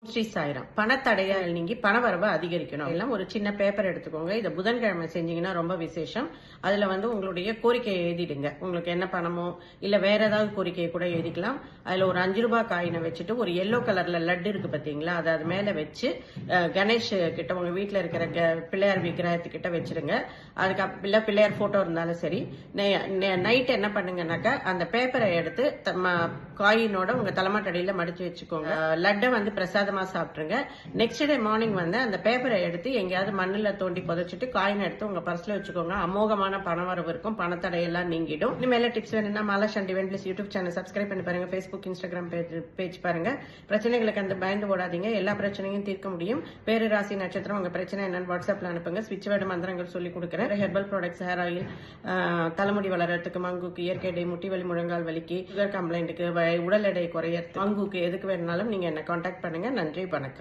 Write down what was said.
ஸ்ரீ சாய்ராம். பணத்தடையா நீங்கி பணவரவை அதிகரிக்கணும். எல்லாம் ஒரு சின்ன பேப்பர் எடுத்துக்கோங்க. இதை புதன்கிழமை செஞ்சீங்கன்னா ரொம்ப விசேஷம். அதுல உங்களுடைய கோரிக்கையை எழுதிடுங்க. உங்களுக்கு என்ன பணமோ இல்ல வேற ஏதாவது கோரிக்கையை கூட எழுதிக்கலாம். அதுல ஒரு 5 ரூபாய் காயினை வச்சுட்டு ஒரு எல்லோ கலர்ல லட்டு இருக்கு பாத்தீங்களா, அதை அது மேல வச்சு கணேஷ் கிட்ட உங்க வீட்டுல இருக்கிற பிள்ளையார் விக்கிரகத்துக்கிட்ட வச்சிருங்க. அதுக்கு இல்ல பிள்ளையார் போட்டோ இருந்தாலும் சரி. நைட் என்ன பண்ணுங்கன்னாக்கா அந்த பேப்பரை எடுத்து காயினோட உங்க தலைமாட்டடியில மடிச்சு வச்சுக்கோங்க. லட்டை பிரசாதமா சாப்பிட்டுருங்க. நெக்ஸ்ட் டே மார்னிங் அந்த பேப்பரை எடுத்து எங்கேயாவது மண்ணுல தோண்டி புதைச்சிட்டு காயின் எடுத்து உங்க பர்ஸ்ல வச்சுக்கோங்க. அமோகமான பணவரவு இருக்கும், பணத்தடையெல்லாம் நீங்கிடும். இனிமேல டிப்ஸ் வேணும்னா மாலாஷ் இவென்ட்லிஸ் யூடியூப் சேனல் சப்ஸ்கிரைப் பண்ணி பாருங்க. Facebook இன்ஸ்டாகிராம் பேஜ் பாருங்க. பிரச்சனைகளுக்கு அந்த பயந்து ஓடாதீங்க. எல்லா பிரச்சனையும் தீர்க்க முடியும். பேரு ராசி நட்சத்திரம் உங்க பிரச்சனை என்னன்னு வாட்ஸ்அப்ல அனுப்புங்க. ஸ்விட்ச் வேர்டு மந்திரங்கள் சொல்லி கொடுக்குறேன். ஹெர்பல் ப்ராடக்ட்ஸ், ஹேர் ஆயில், தலைமுடி வளர்றதுக்கு, மங்குக்கு, இயற்கை டை, முட்டி வலி, முழங்கால் வலிக்கு, சுகர் கம்ப்ளைண்ட்டுக்கு, உடல் எடை குறையறதுக்கு, மங்குக்கு எதுக்கு வேணும்னாலும் நீங்க என்ன கான்டாக்ட் பண்ணுங்க. நன்றி, வணக்கம்.